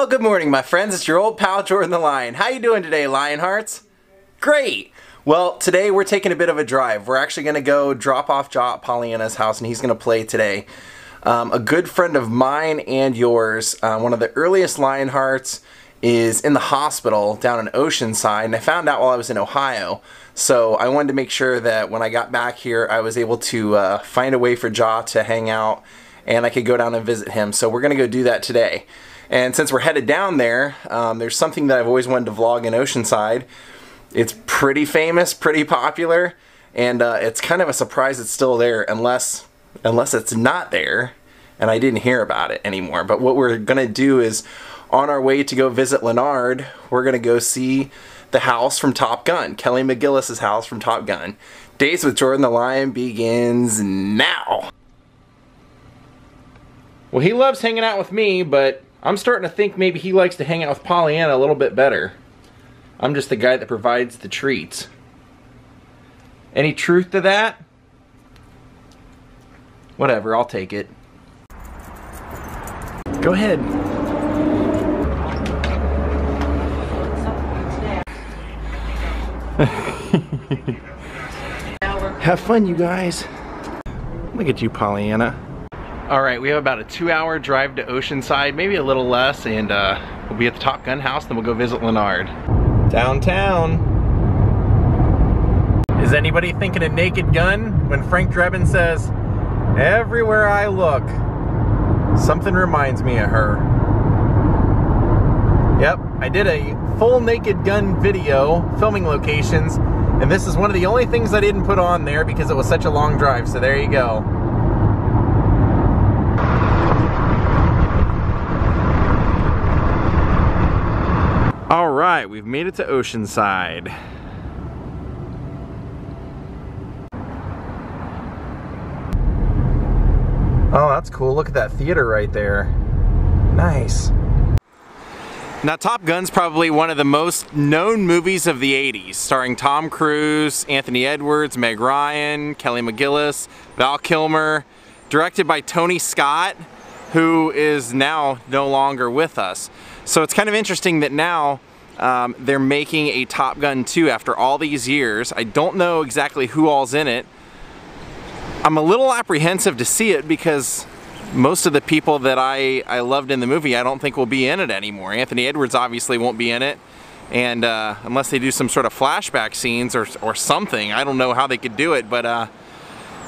Well, good morning, my friends. It's your old pal, Jordan the Lion. How you doing today, Lionhearts? Great! Well, today we're taking a bit of a drive. We're actually going to go drop off Joe at Pollyanna's house, and he's going to play today. A good friend of mine and yours, one of the earliest Lionhearts, is in the hospital down in Oceanside, and I found out while I was in Ohio. So I wanted to make sure that when I got back here, I was able to find a way for Joe to hang out, and I could go down and visit him. So we're going to go do that today. And since we're headed down there, there's something that I've always wanted to vlog in Oceanside. It's pretty famous, pretty popular, and it's kind of a surprise it's still there unless it's not there and I didn't hear about it anymore. But what we're going to do is, on our way to go visit Lenard, we're going to go see the house from Top Gun, Kelly McGillis's house from Top Gun. Daze with Jordan the Lion begins now. Well, he loves hanging out with me, but I'm starting to think maybe he likes to hang out with Pollyanna a little bit better. I'm just the guy that provides the treats. Any truth to that? Whatever, I'll take it. Go ahead. Have fun, you guys. Look at you, Pollyanna. Alright, we have about a 2-hour drive to Oceanside, maybe a little less, and we'll be at the Top Gun house, then we'll go visit Lenard. Downtown. Is anybody thinking of Naked Gun when Frank Drebin says, "Everywhere I look, something reminds me of her"? Yep, I did a full Naked Gun video filming locations, and this is one of the only things I didn't put on there because it was such a long drive, so there you go. Alright, we've made it to Oceanside. Oh, that's cool. Look at that theater right there. Nice. Now, Top Gun's probably one of the most known movies of the 80s, starring Tom Cruise, Anthony Edwards, Meg Ryan, Kelly McGillis, Val Kilmer, directed by Tony Scott, who is now no longer with us. So it's kind of interesting that now they're making a Top Gun 2 after all these years. I don't know exactly who all's in it. I'm a little apprehensive to see it because most of the people that I loved in the movie I don't think will be in it anymore. Anthony Edwards obviously won't be in it, and unless they do some sort of flashback scenes or something. I don't know how they could do it, but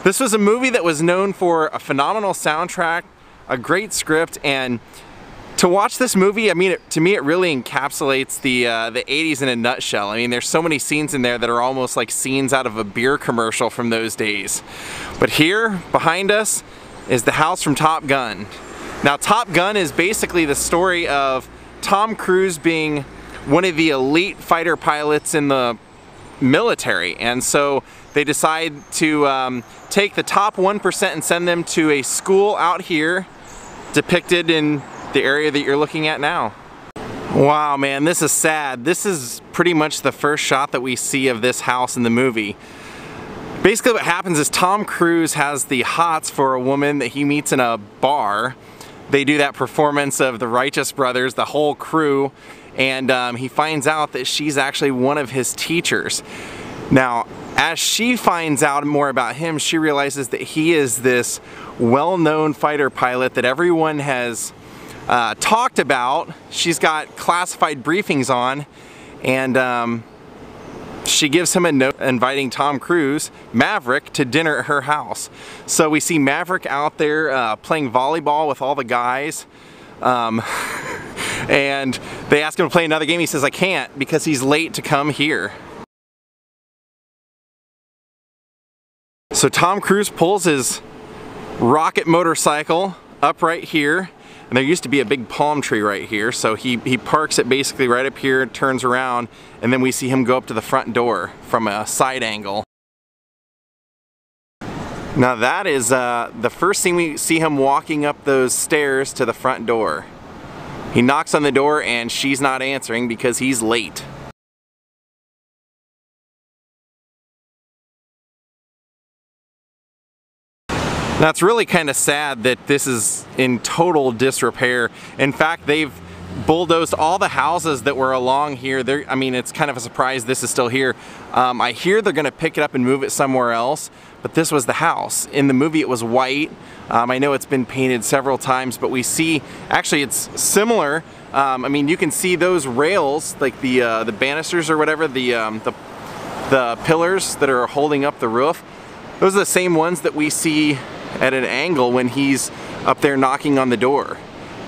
this was a movie that was known for a phenomenal soundtrack, a great script, and to watch this movie, I mean, to me it really encapsulates the 80s in a nutshell. I mean, there's so many scenes in there that are almost like scenes out of a beer commercial from those days. But here, behind us, is the house from Top Gun. Now, Top Gun is basically the story of Tom Cruise being one of the elite fighter pilots in the military, and so they decide to take the top 1% and send them to a school out here, depicted in the area that you're looking at now. Wow, man, this is sad. This is pretty much the first shot that we see of this house in the movie. Basically what happens is Tom Cruise has the hots for a woman that he meets in a bar. They do that performance of the Righteous Brothers, the whole crew, and he finds out that she's actually one of his teachers. Now, as she finds out more about him, she realizes that he is this well-known fighter pilot that everyone has talked about. She's got classified briefings on, and she gives him a note inviting Tom Cruise, Maverick, to dinner at her house. So we see Maverick out there playing volleyball with all the guys, and they ask him to play another game. He says, "I can't," because he's late to come here. So Tom Cruise pulls his rocket motorcycle up right here, and there used to be a big palm tree right here, so he parks it basically right up here, turns around, and then we see him go up to the front door from a side angle. Now that is the first thing we see him walking up those stairs to the front door. He knocks on the door and she's not answering because he's late. Now it's really kind of sad that this is in total disrepair. In fact, they've bulldozed all the houses that were along here. I mean, it's kind of a surprise this is still here. I hear they're gonna pick it up and move it somewhere else, but this was the house. In the movie it was white. I know it's been painted several times, but we see, actually it's similar. I mean, you can see those rails, like the banisters or whatever, the pillars that are holding up the roof. Those are the same ones that we see at an angle when he's up there knocking on the door.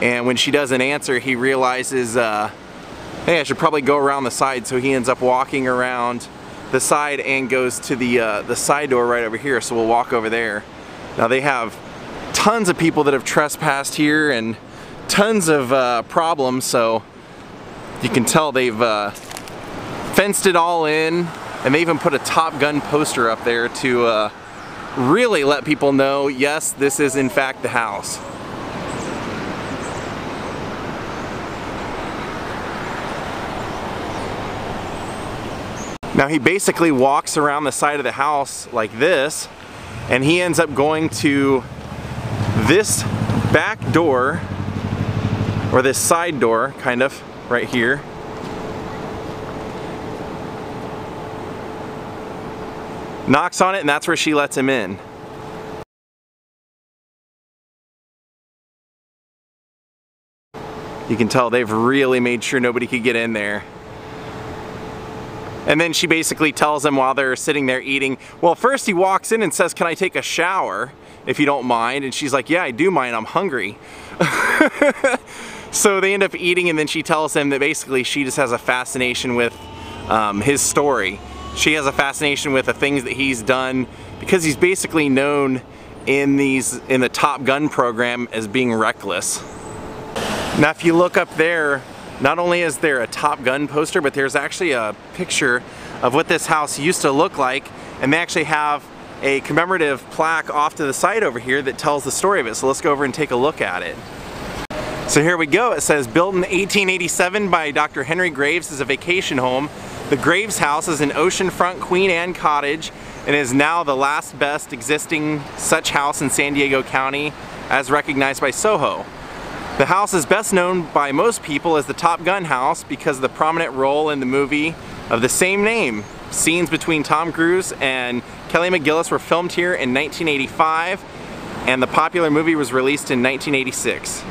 And when she doesn't answer, he realizes, hey, I should probably go around the side. So he ends up walking around the side and goes to the side door right over here. So we'll walk over there. Now they have tons of people that have trespassed here and tons of problems. So you can tell they've fenced it all in, and they even put a Top Gun poster up there to really let people know, yes, this is in fact the house. Now he basically walks around the side of the house like this, and he ends up going to this back door, or this side door, kind of, right here. Knocks on it, and that's where she lets him in. You can tell they've really made sure nobody could get in there. And then she basically tells him while they're sitting there eating, well, first he walks in and says, can I take a shower, if you don't mind? And she's like, yeah, I do mind, I'm hungry. So they end up eating, and then she tells him that basically she just has a fascination with his story. She has a fascination with the things that he's done, because he's basically known in the Top Gun program as being reckless. Now if you look up there, not only is there a Top Gun poster, but there's actually a picture of what this house used to look like, and they actually have a commemorative plaque off to the side over here that tells the story of it. So let's go over and take a look at it. So here we go. It says, built in 1887 by Dr. Henry Graves as a vacation home. The Graves house is an oceanfront Queen Anne cottage and is now the last best existing such house in San Diego County, as recognized by Soho. The house is best known by most people as the Top Gun house because of the prominent role in the movie of the same name. Scenes between Tom Cruise and Kelly McGillis were filmed here in 1985, and the popular movie was released in 1986.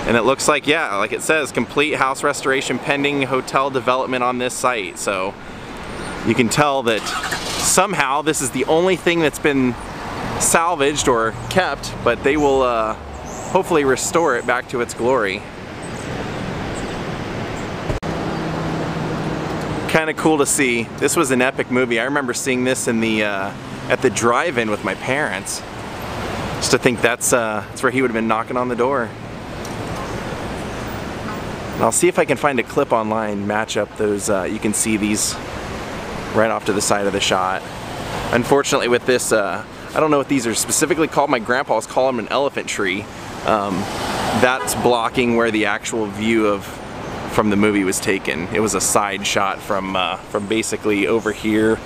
And it looks like, yeah, like it says, complete house restoration pending hotel development on this site. So you can tell that somehow this is the only thing that's been salvaged or kept, but they will hopefully restore it back to its glory. Kind of cool to see. This was an epic movie. I remember seeing this in the at the drive-in with my parents. Just to think that's where he would have been knocking on the door. I'll see if I can find a clip online, match up those. You can see these right off to the side of the shot. Unfortunately with this, I don't know what these are specifically called. My grandpa was calling them an elephant tree. That's blocking where the actual view from the movie was taken. It was a side shot from basically over here,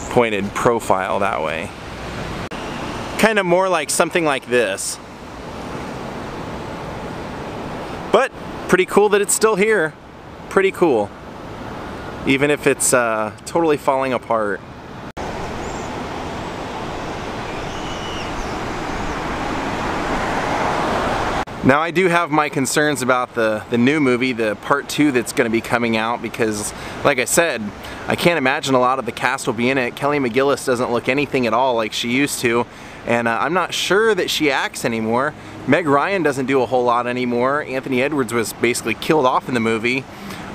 pointed profile that way. Kind of more like something like this. But pretty cool that it's still here. Pretty cool. Even if it's totally falling apart. Now I do have my concerns about the new movie, the part 2 that's going to be coming out, because like I said, I can't imagine a lot of the cast will be in it. Kelly McGillis doesn't look anything at all like she used to, and I'm not sure that she acts anymore. Meg Ryan doesn't do a whole lot anymore. Anthony Edwards was basically killed off in the movie.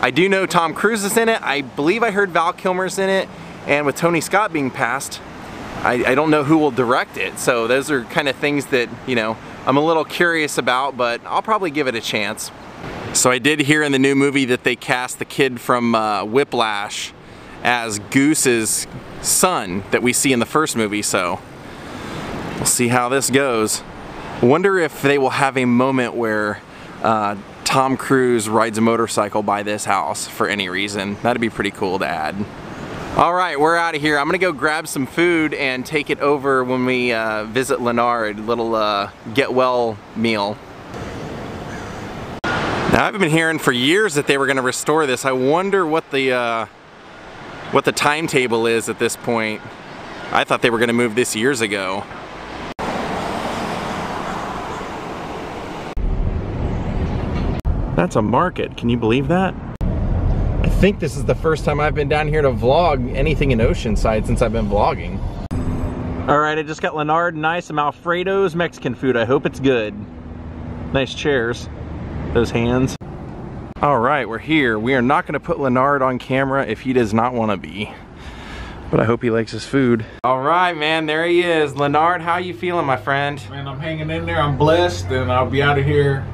I do know Tom Cruise is in it. I believe I heard Val Kilmer's in it, and with Tony Scott being passed, I don't know who will direct it. So those are kind of things that, you know, I'm a little curious about, but I'll probably give it a chance. So I did hear in the new movie that they cast the kid from Whiplash as Goose's son that we see in the first movie, so we'll see how this goes. Wonder if they will have a moment where Tom Cruise rides a motorcycle by this house for any reason. That'd be pretty cool to add. Alright, we're out of here. I'm gonna go grab some food and take it over when we visit Lenard, little get well meal. Now, I've been hearing for years that they were going to restore this. I wonder what the timetable is at this point. I thought they were going to move this years ago. That's a market. Can you believe that? I think this is the first time I've been down here to vlog anything in Oceanside since I've been vlogging. Alright, I just got Lenard and I some Alfredo's Mexican food. I hope it's good. Nice chairs. Those hands. Alright, we're here. We are not going to put Lenard on camera if he does not want to be. But I hope he likes his food. Alright, man, there he is. Lenard, how you feeling, my friend? Man, I'm hanging in there. I'm blessed, and I'll be out of here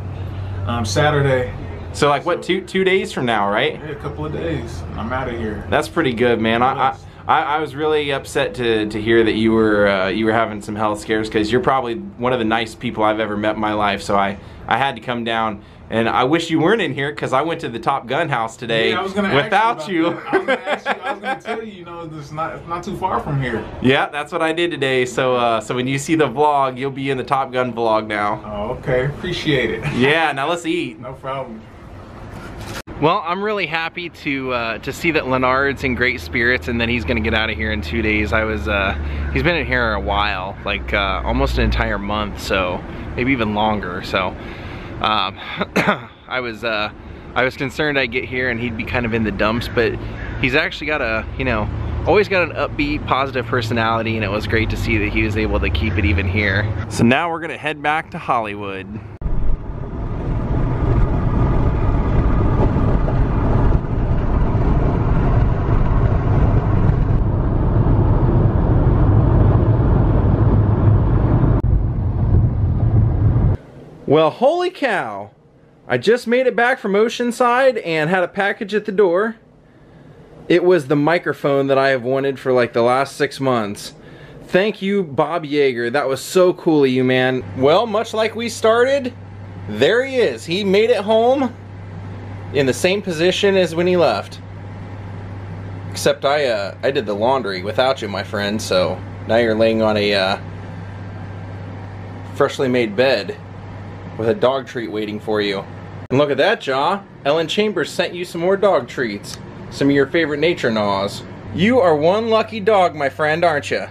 Saturday. So like what, two days from now, right? Yeah, a couple of days. I'm out of here. That's pretty good, man. I was really upset to hear that you were having some health scares, because you're probably one of the nice people I've ever met in my life. So I had to come down, and I wish you weren't in here, because I went to the Top Gun house today without you. I was gonna tell you, you know, it's not too far from here. Yeah, that's what I did today. So so when you see the vlog, you'll be in the Top Gun vlog now. Oh, okay. Appreciate it. Yeah, now let's eat. No problem. Well, I'm really happy to see that Lenard's in great spirits and that he's gonna get out of here in 2 days. He's been in here a while, like almost an entire month, so maybe even longer. So I was concerned I'd get here and he'd be kind of in the dumps, but he's actually got a, you know, always got an upbeat, positive personality, and it was great to see that he was able to keep it even here. So now we're gonna head back to Hollywood. Well, holy cow. I just made it back from Oceanside and had a package at the door. It was the microphone that I have wanted for like the last 6 months. Thank you, Bob Yeager. That was so cool of you, man. Well, much like we started, there he is. He made it home in the same position as when he left. Except I did the laundry without you, my friend, so now you're laying on a freshly made bed with a dog treat waiting for you. And look at that, Jaw. Ellen Chambers sent you some more dog treats. Some of your favorite nature gnaws. You are one lucky dog, my friend, aren't you?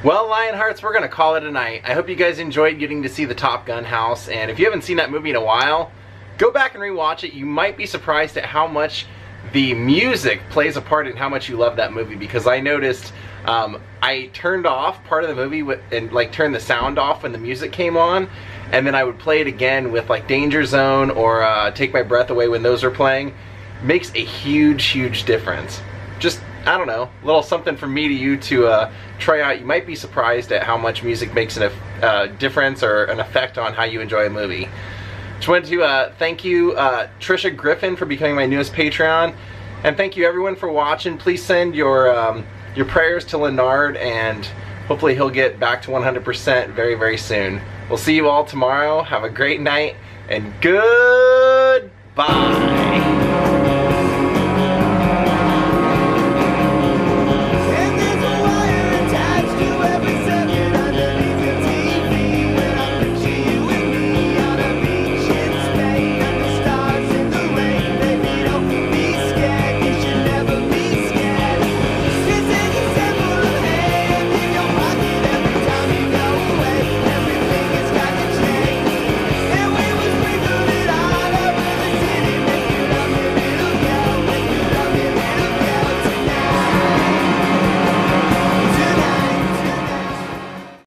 Well, Lionhearts, we're gonna call it a night. I hope you guys enjoyed getting to see the Top Gun house, and if you haven't seen that movie in a while, go back and rewatch it. You might be surprised at how much the music plays a part in how much you love that movie, because I noticed I turned off part of the movie and like turned the sound off when the music came on, and then I would play it again with like Danger Zone or Take My Breath Away when those are playing. Makes a huge difference. Just, I don't know, a little something from me to you to try out. You might be surprised at how much music makes a difference or an effect on how you enjoy a movie. Just wanted to thank you, Trisha Griffin, for becoming my newest Patreon, and thank you everyone for watching. Please send your prayers to Lenard, and hopefully he'll get back to 100% very soon. We'll see you all tomorrow. Have a great night, and goodbye.